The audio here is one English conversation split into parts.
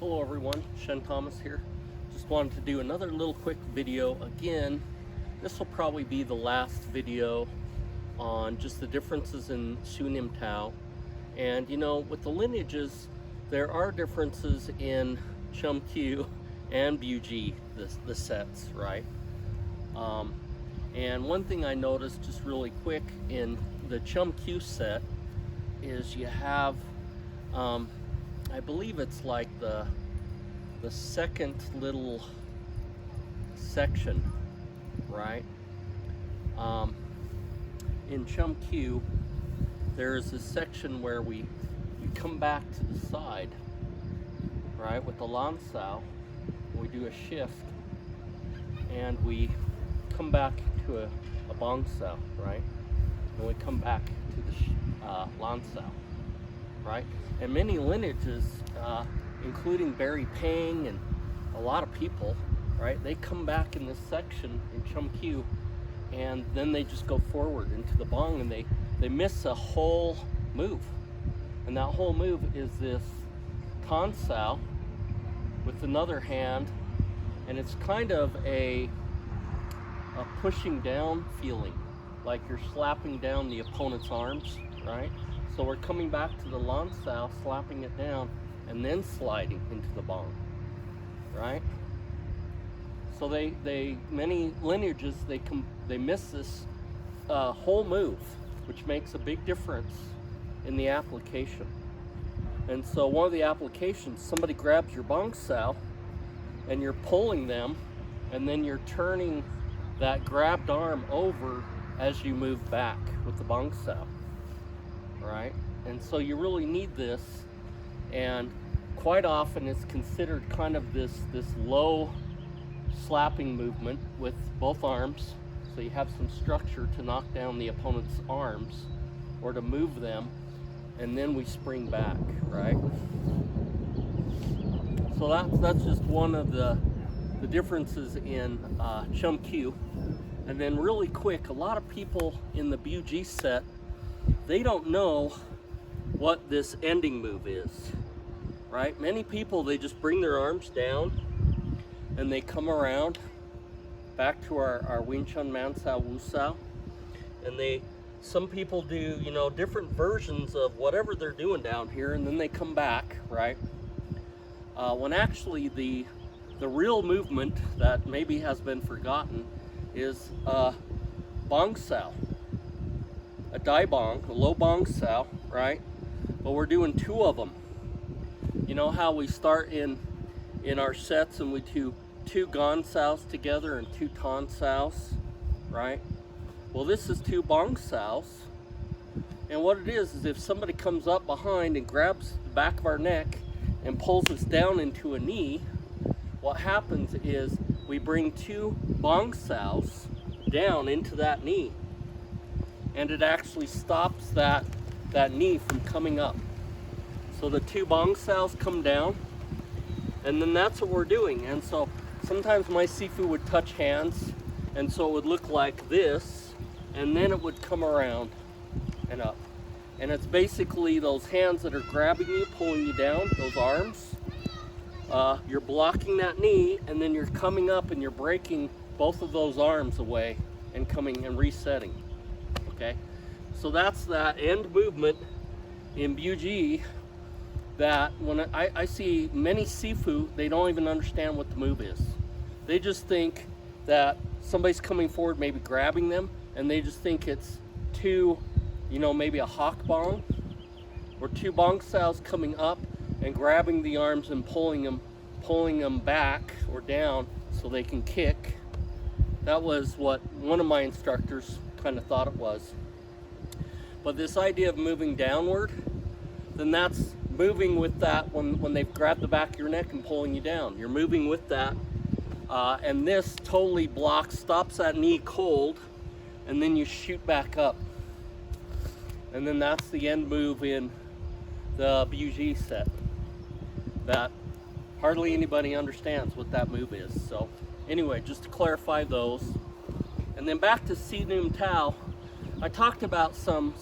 Hello everyone, Shen Thomas here. Just wanted to do another little quick video again. This will probably be the last video on just the differences in Siu Nim Tao. And you know, with the lineages, there are differences in Chum Kiu and Bil Jee, the sets, right? And one thing I noticed just really quick in the Chum Kiu set is you have, I believe it's like the second little section, right? In Chum Kiu, there is a section where we come back to the side, right, with the Tan Sao. We do a shift, and we come back to a Bong Sao, right? And we come back to the Tan Sao, right? And many lineages, including Barry Pang and a lot of people, right? They come back in this section in Chum Kiu, and then they just go forward into the Bong, and they miss a whole move. And that whole move is this Tan Sao with another hand, and it's kind of a pushing down feeling, like you're slapping down the opponent's arms, right? So we're coming back to the Tan Sao, slapping it down, and then sliding into the Bong, right? So many lineages, they miss this whole move, which makes a big difference in the application. And so one of the applications, somebody grabs your Bong Sao, and you're pulling them, and then you're turning that grabbed arm over as you move back with the Bong Sao, right? And so you really need this, and quite often it's considered kind of this low slapping movement with both arms, so you have some structure to knock down the opponent's arms or to move them, and then we spring back, right? So that's just one of the differences in Chum Kiu. And then really quick, a lot of people in the Bil Jee set, they don't know what this ending move is, right? Many people, they just bring their arms down and they come around back to our Wing Chun Man Sao, Wu Sao, and some people do, you know, different versions of whatever they're doing down here, and then they come back, right? When actually the real movement that maybe has been forgotten is Bong Sao, a Dai Bong, a low Bong Sao, right? But we're doing two of them. You know how we start in our sets and we do two Gan Saos together and two Tan Saos, right? Well, this is two Bong Saos, and what it is if somebody comes up behind and grabs the back of our neck and pulls us down into a knee, what happens is we bring two Bong Saos down into that knee, and it actually stops that knee from coming up. So the two Bong Saos come down, and then that's what we're doing. And so sometimes my Sifu would touch hands, and so it would look like this, and then it would come around and up. And it's basically those hands that are grabbing you, pulling you down, those arms. You're blocking that knee, and then you're coming up and you're breaking both of those arms away and coming and resetting, okay? So that's that end movement in Bil Jee that when I see many Sifu, they don't even understand what the move is. They just think that somebody's coming forward, maybe grabbing them, and they just think it's two, you know, maybe a hawk bong or two Bong Saos coming up and grabbing the arms and pulling them back or down so they can kick. That was what one of my instructors kind of thought it was. But this idea of moving downward, then that's moving with that when they've grabbed the back of your neck and pulling you down. You're moving with that, and this totally blocks, stops that knee cold, and then you shoot back up. And then that's the end move in the Bil Jee set that hardly anybody understands what that move is. So anyway, just to clarify those. And then back to Siu Nim Tao, I talked about some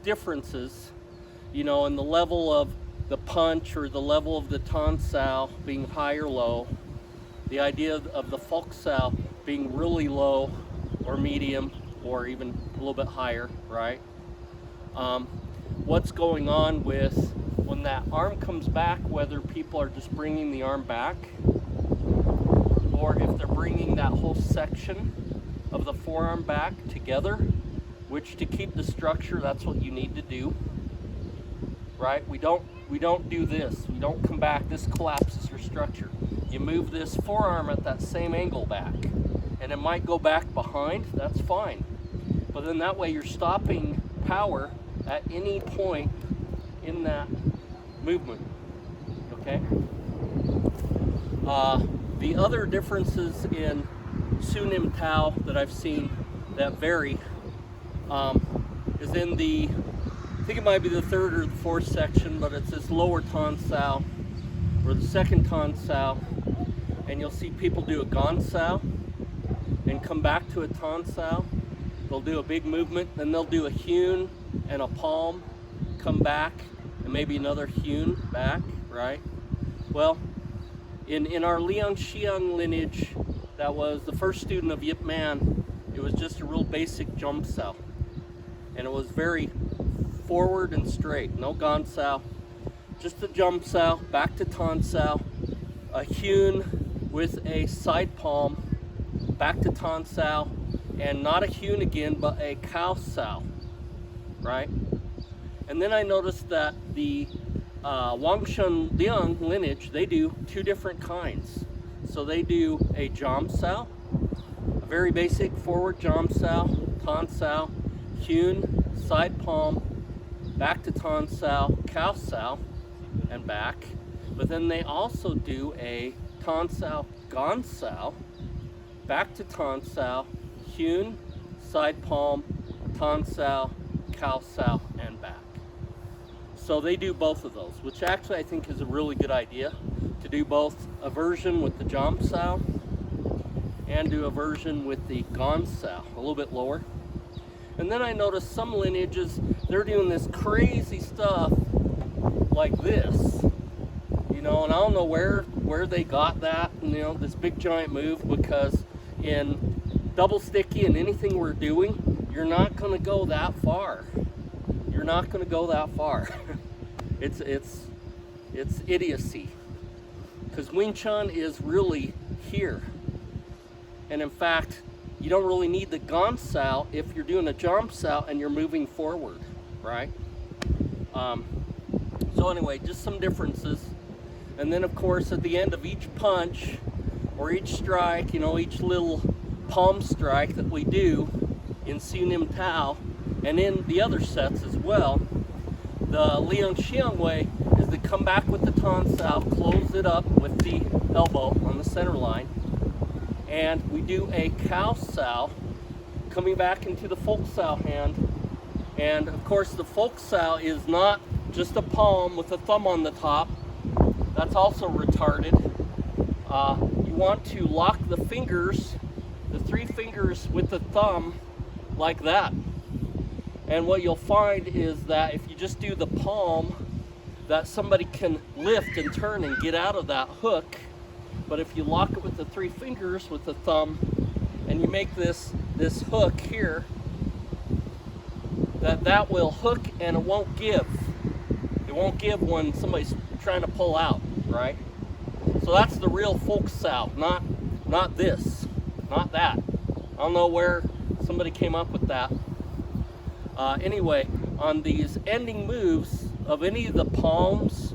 differences, you know, in the level of the punch or the level of the Tan Sao being high or low, the idea of the Fook Sao being really low or medium or even a little bit higher, right? What's going on with when that arm comes back, whether people are just bringing the arm back or if they're bringing that whole section of the forearm back together, which to keep the structure, that's what you need to do, right? We don't do this. We don't come back. This collapses your structure. You move this forearm at that same angle back, and it might go back behind. That's fine. But then that way you're stopping power at any point in that movement, okay? The other differences in Siu Nim Tao that I've seen that vary is in the, I think it might be the third or the fourth section, but it's this lower Tan Sao or the second Tan Sao, and you'll see people do a Bong Sao and come back to a Tan Sao. They'll do a big movement, then they'll do a Huen and a palm, come back, and maybe another Huen back, right? Well, in our Liang Xiang lineage, that was the first student of Yip Man, it was just a real basic Chum Sao. And it was very forward and straight, no Bong Sao, just a Chum Sao, back to Tan Sao, a Huen with a side palm, back to Tan Sao, and not a Huen again, but a Cow Sao, right? And then I noticed that the Wang Chun Liang lineage, they do two different kinds. So they do a Chum Sao, a very basic forward Chum Sao, Tan Sao, Huen, side palm, back to Tan Sao, Cow Sao, and back. But then they also do a Tan Sao, Bong Sao, back to Tan Sao, Huen, side palm, Tan Sao, Cow Sao, and back. So they do both of those, which actually I think is a really good idea, to do both a version with the Chum Sao and do a version with the Bong Sao, a little bit lower. And then I noticed some lineages, they're doing this crazy stuff like this, you know, and I don't know where they got that, you know, this big giant move, because in double sticky and anything we're doing, you're not going to go that far. You're not going to go that far. It's idiocy, because Wing Chun is really here. And in fact, you don't really need the Bong Sao if you're doing a Chum Sao and you're moving forward, right? So anyway, just some differences. And then of course at the end of each punch or each strike, you know, each little palm strike that we do in Siu Nim Tao and in the other sets as well, the Liang Xiang way is to come back with the Tan Sao, close it up with the elbow on the center line, and we do a Cow Sao coming back into the Fook Sao hand. And of course the Fook Sao is not just a palm with a thumb on the top. That's also retarded. You want to lock the fingers, the three fingers with the thumb like that. And what you'll find is that if you just do the palm, that somebody can lift and turn and get out of that hook. But if you lock it with the three fingers with the thumb and you make this hook here, that will hook and it won't give. It won't give when somebody's trying to pull out, right? So that's the real Fook Sao, not this, not that. I don't know where somebody came up with that. Anyway, on these ending moves of any of the palms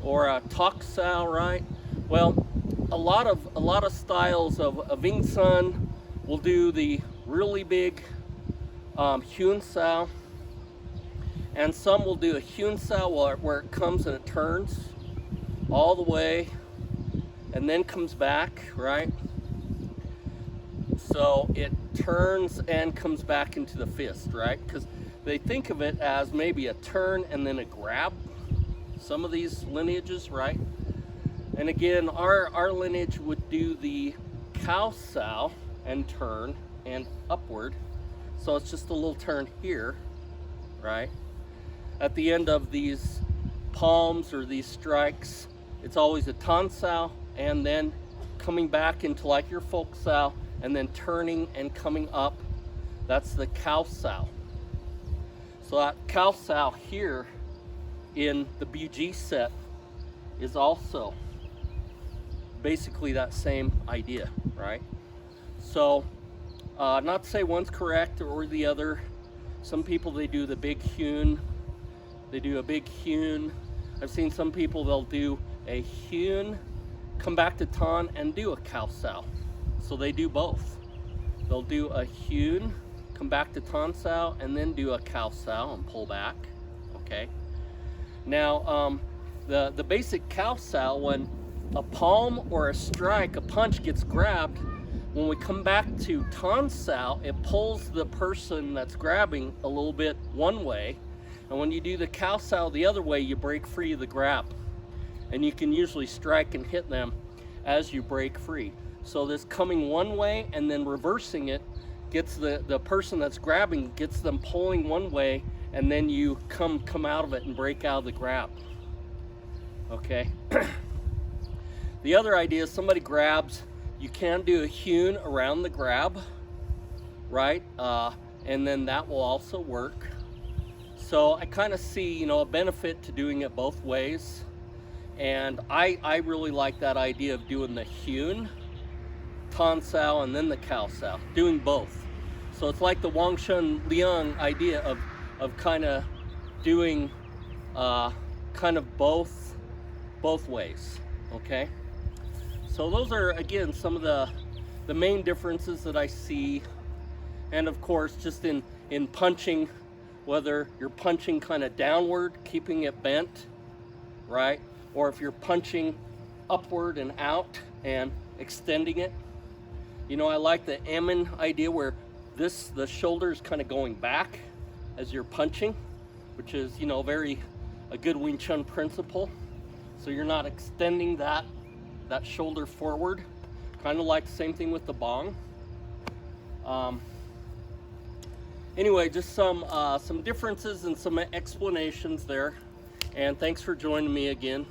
or a Tok Sao, right? Well, a lot of styles of Wing Chun will do the really big Huen Sao, and some will do a Huen Sao where it comes and it turns all the way and then comes back, right? So it turns and comes back into the fist, right? Because they think of it as maybe a turn and then a grab, some of these lineages, right? And again, our lineage would do the Cow Sao and turn and upward. So it's just a little turn here, right? At the end of these palms or these strikes, it's always a Tan Sao and then coming back into like your Fook Sao and then turning and coming up. That's the Cow Sao. So that Cow Sao here in the Bil Jee set is also basically that same idea, right? So not to say one's correct or the other. Some people, they do the big Huen. They do a big Huen. I've seen some people, they'll do a Huen, come back to Tan and do a Cow Sao. So they do both. They'll do a Huen, come back to Tan Sao, and then do a Cow Sao and pull back, okay? Now, the basic Cow Sao, when a palm or a strike, a punch gets grabbed, when we come back to Tan Sao, it pulls the person that's grabbing a little bit one way. And when you do the Cow Sao the other way, you break free of the grab. And you can usually strike and hit them as you break free. So this coming one way and then reversing it gets the person that's grabbing, gets them pulling one way, and then you come out of it and break out of the grab. Okay. The other idea is somebody grabs, you can do a Huen around the grab, right? And then that will also work. So I kind of see, you know, a benefit to doing it both ways. And I really like that idea of doing the Huen, Tan Sao, and then the Cow Sao, doing both. So it's like the Wang Chun Liang idea of kind of doing kind of both ways, okay? So those are, again, some of the main differences that I see. And of course, just in punching, whether you're punching kind of downward, keeping it bent, right? Or if you're punching upward and out and extending it. You know, I like the Amen idea where the shoulder's kind of going back as you're punching, which is, you know, a good Wing Chun principle. So you're not extending that shoulder forward, kind of like the same thing with the Bong. Anyway, just some differences and some explanations there, and thanks for joining me again.